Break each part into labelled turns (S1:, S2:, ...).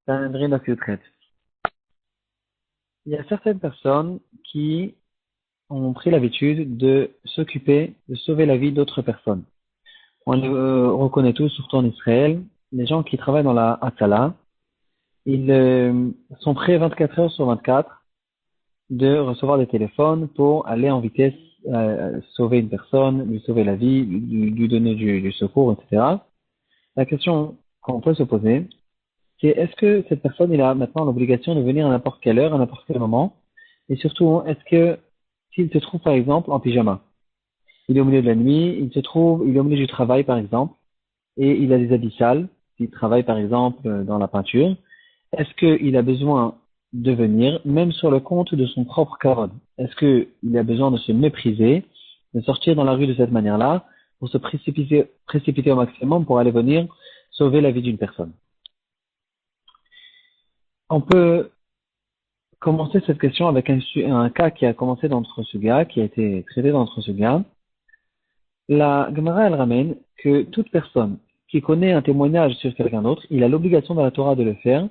S1: Sanhedrin daf Yudchet. Il y a certaines personnes qui ont pris l'habitude de s'occuper, de sauver la vie d'autres personnes. On les reconnaît tous, surtout en Israël, les gens qui travaillent dans la Hatzalah, ils sont prêts 24 heures sur 24 de recevoir des téléphones pour aller en vitesse, sauver une personne, lui sauver la vie, lui donner du secours, etc. La question qu'on peut se poser, c'est est-ce que cette personne il a maintenant l'obligation de venir à n'importe quelle heure, à n'importe quel moment, et surtout, est-ce que s'il se trouve par exemple en pyjama, il est au milieu de la nuit, il est au milieu du travail par exemple, et il a des habits sales, s'il travaille par exemple dans la peinture, est-ce qu'il a besoin de venir, même sur le compte de son propre kavod? Est-ce qu'il a besoin de se mépriser, de sortir dans la rue de cette manière-là, pour se précipiter au maximum pour aller venir sauver la vie d'une personne? On peut commencer cette question avec un cas qui a commencé dans notre suga, qui a été traité dans notre suga. La Gemara, elle ramène que toute personne qui connaît un témoignage sur quelqu'un d'autre, il a l'obligation dans la Torah de le faire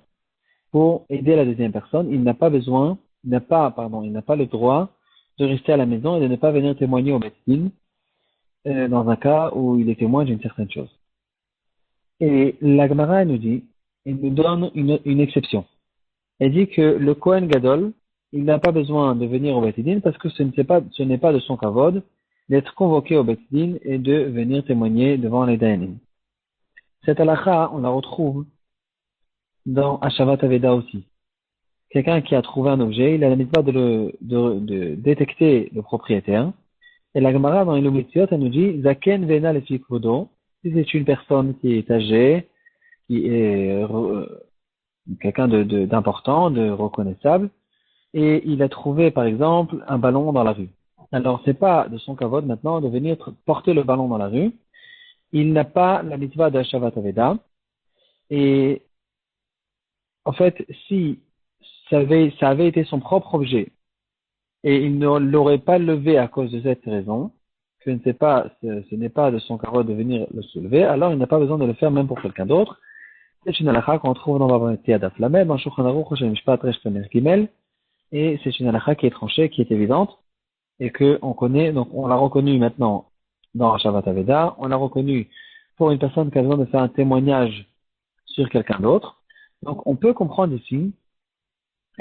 S1: pour aider la deuxième personne. Il n'a pas le droit de rester à la maison et de ne pas venir témoigner au médecin dans un cas où il est témoin d'une certaine chose. Et la Gemara, elle nous donne une exception. Elle dit que le Kohen Gadol, il n'a pas besoin de venir au Beit Din parce que ce n'est pas de son kavod d'être convoqué au Beit Din et de venir témoigner devant les Dayanim. Cette halakha, on la retrouve dans Hashavat Aveda aussi. Quelqu'un qui a trouvé un objet, il a la mitzvah de détecter le propriétaire. Et la Gemara dans Ilum Mitziot, elle nous dit Zaken vena lefi kvodo. Si c'est une personne qui est âgée, qui est quelqu'un d'important, de reconnaissable, et il a trouvé, par exemple, un ballon dans la rue. Alors, c'est pas de son kavod maintenant de venir porter le ballon dans la rue. Il n'a pas la mitzvah de Shavat Aveda. Et, en fait, si ça avait été son propre objet, et il ne l'aurait pas levé à cause de cette raison, que ce n'est pas de son kavod de venir le soulever, alors il n'a pas besoin de le faire même pour quelqu'un d'autre. C'est une halakha qu'on trouve dans Bava Metzia Daf Lamed, dans Shulchan Aruch, Shel Mishpat Resh Pener Gimel, et c'est une halakha qui est tranchée, qui est évidente, et que on connaît, donc on l'a reconnu maintenant dans Shavat Aveda, on l'a reconnu pour une personne qui a besoin de faire un témoignage sur quelqu'un d'autre. Donc on peut comprendre ici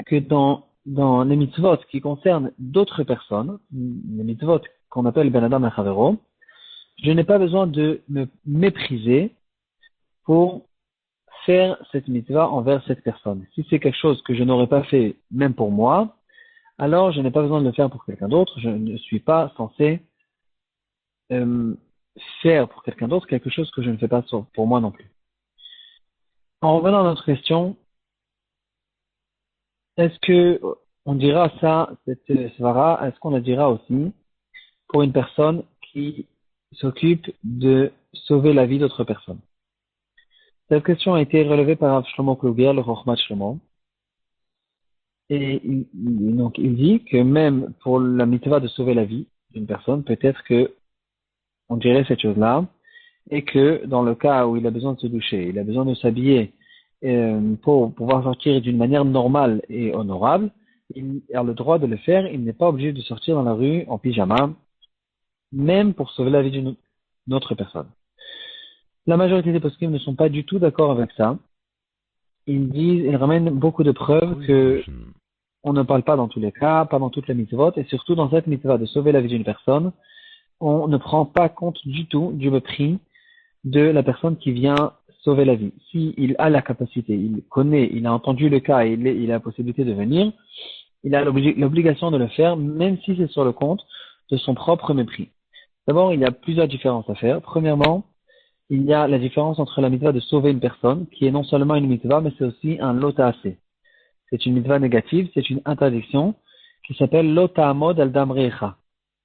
S1: que dans les mitzvot qui concernent d'autres personnes, les mitzvot qu'on appelle Ben Adam Echavero, je n'ai pas besoin de me mépriser pour faire cette mitzvah envers cette personne. Si c'est quelque chose que je n'aurais pas fait même pour moi, alors je n'ai pas besoin de le faire pour quelqu'un d'autre. Je ne suis pas censé faire pour quelqu'un d'autre quelque chose que je ne fais pas pour moi non plus. En revenant à notre question, est-ce que on dira ça, cette svara, est-ce qu'on la dira aussi pour une personne qui s'occupe de sauver la vie d'autres personnes? Cette question a été relevée par Rav Shlomo Kluger, le Chochmat Shlomo. Et donc, il dit que même pour la mitzvah de sauver la vie d'une personne, peut-être que on dirait cette chose-là, et que dans le cas où il a besoin de se doucher, il a besoin de s'habiller pour pouvoir sortir d'une manière normale et honorable, il a le droit de le faire, il n'est pas obligé de sortir dans la rue en pyjama, même pour sauver la vie d'une autre personne. La majorité des poskim ne sont pas du tout d'accord avec ça. Ils ramènent beaucoup de preuves que on ne parle pas dans tous les cas, pas dans toutes les mitzvot, et surtout dans cette mitzvah de sauver la vie d'une personne, on ne prend pas compte du tout du mépris de la personne qui vient sauver la vie. S'il a la capacité, il connaît, il a entendu le cas et il a la possibilité de venir, il a l'obligation de le faire, même si c'est sur le compte de son propre mépris. D'abord, il y a plusieurs différences à faire. Premièrement, il y a la différence entre la mitzvah de sauver une personne, qui est non seulement une mitzvah, mais c'est aussi un lotaase. C'est une mitzvah négative, c'est une interdiction qui s'appelle lotaamod al damrecha.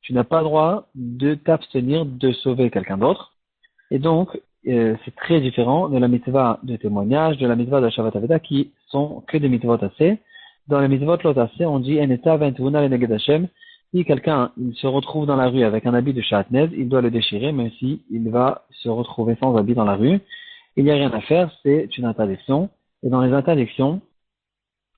S1: Tu n'as pas le droit de t'abstenir de sauver quelqu'un d'autre. Et donc, c'est très différent de la mitzvah de témoignage, de la mitzvah de Shavat Aveda, qui sont que des mitzvot assez. Dans les mitzvot lotassé, on dit eneta ventuna leneged Hashem. Si quelqu'un il se retrouve dans la rue avec un habit de shatnez, il doit le déchirer, même si il va se retrouver sans habit dans la rue. Il n'y a rien à faire, c'est une interdiction. Et dans les interdictions,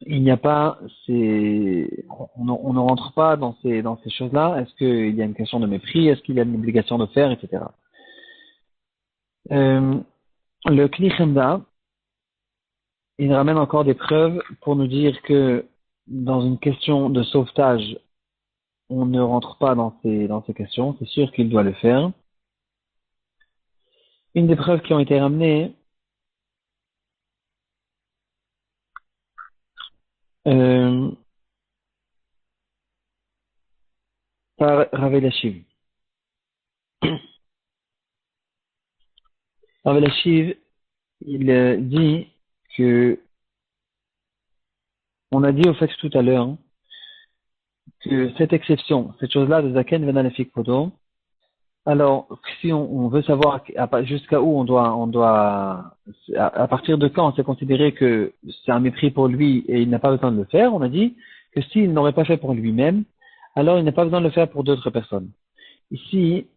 S1: il n'y a pas on ne rentre pas dans ces choses-là. Est-ce qu'il y a une question de mépris? Est-ce qu'il y a une obligation de faire, etc. Euh, le Kli Chemda, il ramène encore des preuves pour nous dire que dans une question de sauvetage, on ne rentre pas dans ces questions. C'est sûr qu'il doit le faire. Une des preuves qui ont été ramenées, euh, par Rav Elashiv. Rav Elashiv, il dit que, on a dit au fait tout à l'heure, hein, que cette exception, cette chose-là de Zaken Venalefik Podo, alors, si on veut savoir jusqu'à où à partir de quand c'est considéré que c'est un mépris pour lui et il n'a pas besoin de le faire, on a dit que s'il n'aurait pas fait pour lui-même, alors il n'a pas besoin de le faire pour d'autres personnes. Ici,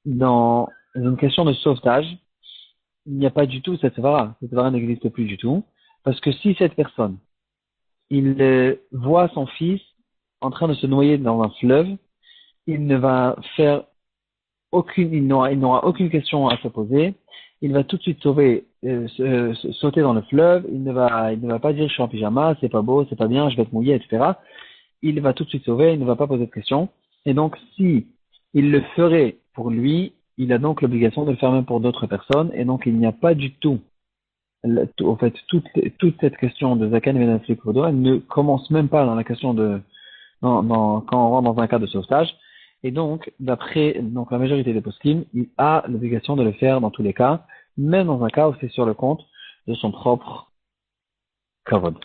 S1: dans une question de sauvetage, il n'y a pas du tout cette svara. Cette svara n'existe plus du tout. Parce que si cette personne, il voit son fils en train de se noyer dans un fleuve, il ne va faire il n'aura aucune question à se poser. Il va tout de suite sauter dans le fleuve. Il ne va pas dire je suis en pyjama, c'est pas beau, c'est pas bien, je vais être mouillé, etc. Il va tout de suite sauver, il ne va pas poser de questions. Et donc, si il le ferait pour lui, il a donc l'obligation de le faire même pour d'autres personnes. Et donc, il n'y a pas du tout, au fait, toute cette question de Zakan et Benaflik Kodo, elle ne commence même pas dans la question quand on rentre dans un cas de sauvetage. Et donc, d'après la majorité des poskim, il a l'obligation de le faire dans tous les cas, même dans un cas où c'est sur le compte de son propre kavod.